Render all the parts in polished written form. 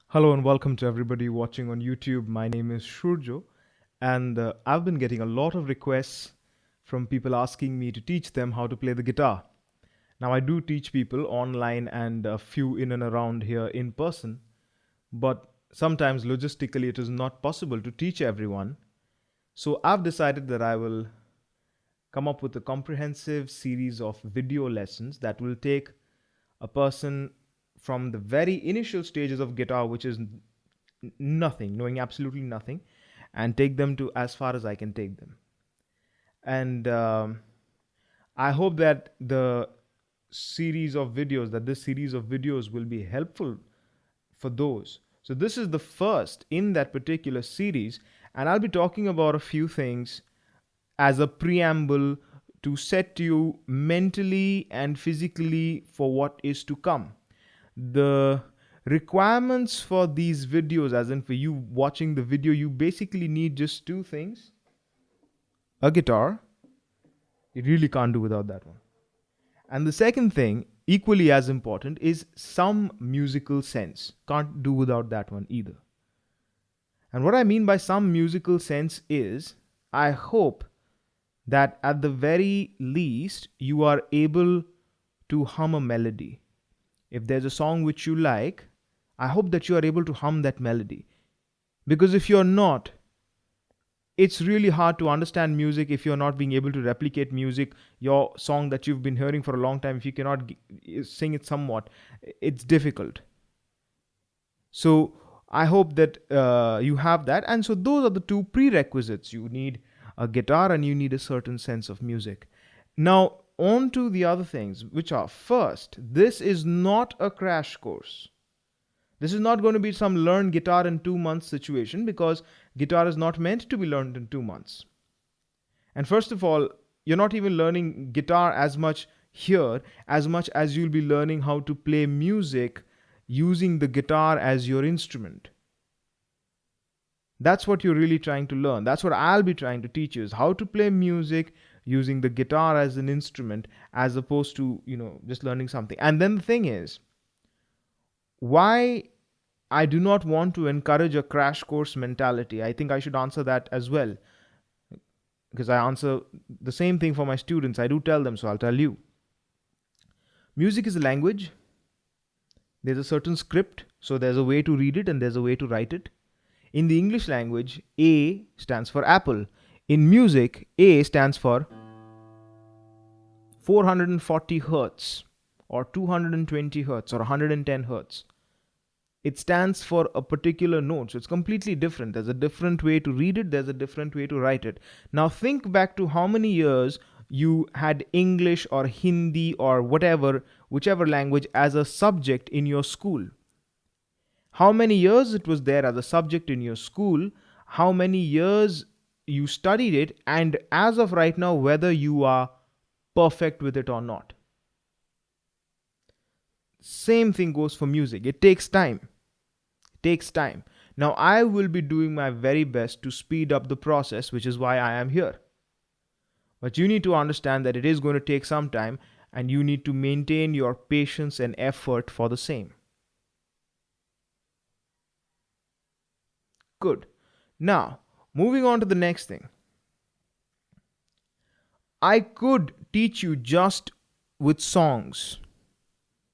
Hello and welcome to everybody watching on YouTube. My name is Surjo, and I've been getting a lot of requests from people asking me to teach them how to play the guitar. Now, I do teach people online and a few in and around here in person, but sometimes logistically it is not possible to teach everyone. So, I've decided that I will come up with a comprehensive series of video lessons that will take a person from the very initial stages of guitar, which is nothing, knowing absolutely nothing, and take them to as far as I can take them. And I hope that this series of videos will be helpful for those. So, this is the first in that particular series, and I'll be talking about a few things as a preamble to set you mentally and physically for what is to come. The requirements for these videos, as in for you watching the video, you basically need just two things: a guitar. You really can't do without that one. And the second thing, equally as important, is some musical sense. Can't do without that one either. And what I mean by some musical sense is, I hope that at the very least you are able to hum a melody. If there's a song which you like, I hope that you are able to hum that melody. Because if you're not, it's really hard to understand music if you're not being able to replicate music, your song that you've been hearing for a long time. If you cannot sing it somewhat, it's difficult. So I hope that you have that. And so those are the two prerequisites. You need a guitar and you need a certain sense of music. Now, on to the other things, which are: first, this is not a crash course. This is not going to be some learn guitar in 2 months situation, because guitar is not meant to be learned in 2 months. And first of all, you're not even learning guitar as much here as much as you'll be learning how to play music using the guitar as your instrument. That's what you're really trying to learn. That's what I'll be trying to teach you, is how to play music using the guitar as an instrument, as opposed to, just learning something. And then the thing is, why I do not want to encourage a crash course mentality. I think I should answer that as well, because I answer the same thing for my students. I do tell them, so I'll tell you. Music is a language. There's a certain script, so there's a way to read it and there's a way to write it. In the English language, A stands for apple. In music, A stands for 440 hertz or 220 hertz or 110 hertz. It stands for a particular note, so it's completely different. There's a different way to read it, there's a different way to write it. Now think back to how many years you had English or Hindi or whichever language as a subject in your school. How many years it was there as a subject in your school, how many years you studied it, and as of right now, whether you are perfect with it or not. Same thing goes for music. It takes time. Now, I will be doing my very best to speed up the process, which is why I am here. But you need to understand that it is going to take some time, and you need to maintain your patience and effort for the same. Good. Now, moving on to the next thing. I could teach you just with songs.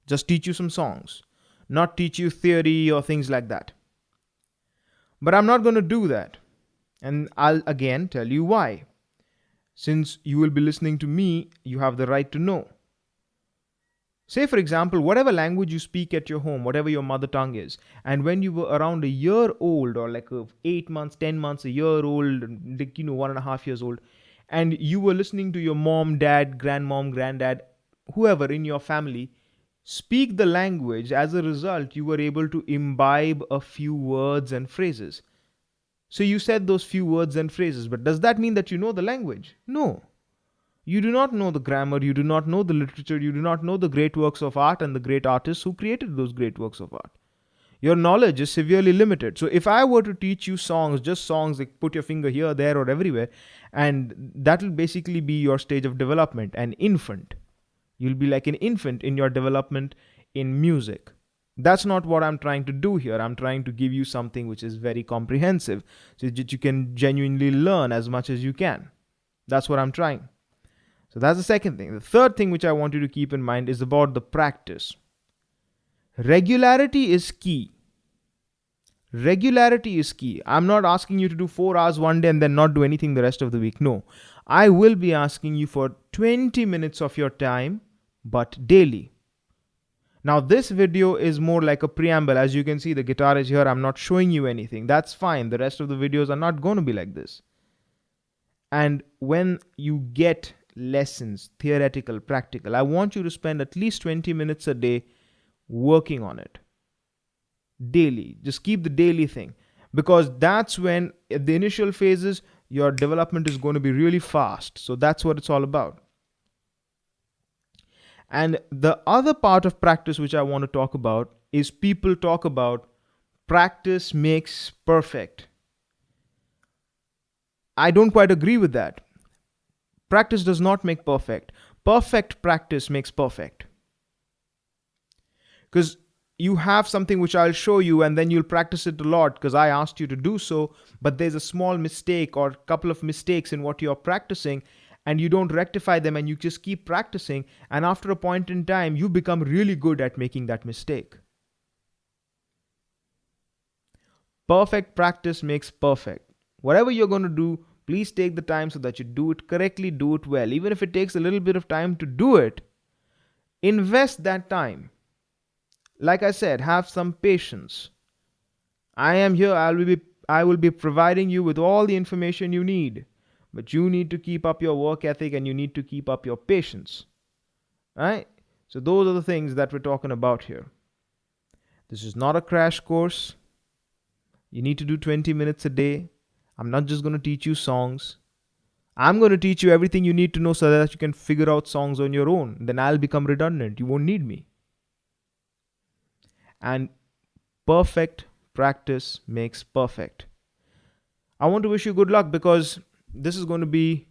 Just teach you some songs. Not teach you theory or things like that. But I'm not going to do that. And I'll again tell you why. Since you will be listening to me, you have the right to know. Say, for example, whatever language you speak at your home, whatever your mother tongue is, and when you were around a year old, or like 8 months, 10 months, a year old, 1.5 years old, and you were listening to your mom, dad, grandmom, granddad, whoever in your family speak the language, as a result, you were able to imbibe a few words and phrases. So you said those few words and phrases, but does that mean that you know the language? No. You do not know the grammar, you do not know the literature, you do not know the great works of art and the great artists who created those great works of art. Your knowledge is severely limited. So if I were to teach you songs, just songs, like put your finger here, there, or everywhere, and that will basically be your stage of development, an infant. You'll be like an infant in your development in music. That's not what I'm trying to do here. I'm trying to give you something which is very comprehensive so that you can genuinely learn as much as you can. That's what I'm trying. So that's the second thing. The third thing which I want you to keep in mind is about the practice. Regularity is key. Regularity is key. I'm not asking you to do 4 hours one day and then not do anything the rest of the week. No. I will be asking you for 20 minutes of your time, but daily. Now, this video is more like a preamble. As you can see, the guitar is here. I'm not showing you anything. That's fine. The rest of the videos are not going to be like this. And when you get lessons, theoretical, practical, I want you to spend at least 20 minutes a day working on it. Daily. Just keep the daily thing. Because that's when, at the initial phases, your development is going to be really fast. So that's what it's all about. And the other part of practice which I want to talk about is people talk about practice makes perfect. I don't quite agree with that. Practice does not make perfect. Perfect practice makes perfect. Because you have something which I'll show you and then you'll practice it a lot because I asked you to do so, but there's a small mistake or a couple of mistakes in what you're practicing and you don't rectify them and you just keep practicing, and after a point in time you become really good at making that mistake. Perfect practice makes perfect. Whatever you're going to do, please take the time so that you do it correctly, do it well. Even if it takes a little bit of time to do it, invest that time. Like I said, have some patience. I am here. I will be providing you with all the information you need. But you need to keep up your work ethic and you need to keep up your patience. Right? So those are the things that we're talking about here. This is not a crash course. You need to do 20 minutes a day. I'm not just going to teach you songs. I'm going to teach you everything you need to know so that you can figure out songs on your own. Then I'll become redundant. You won't need me. And perfect practice makes perfect. I want to wish you good luck because this is going to be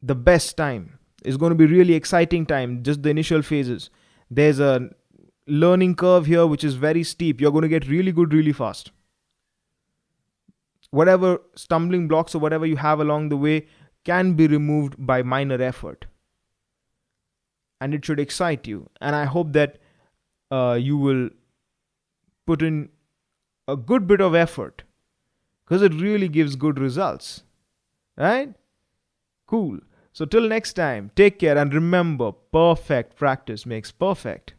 the best time. It's going to be really exciting time, just the initial phases. There's a learning curve here which is very steep. You're going to get really good really fast. Whatever stumbling blocks or whatever you have along the way can be removed by minor effort. And it should excite you. And I hope that you will put in a good bit of effort because it really gives good results. Right? Cool. So till next time, take care and remember, perfect practice makes perfect.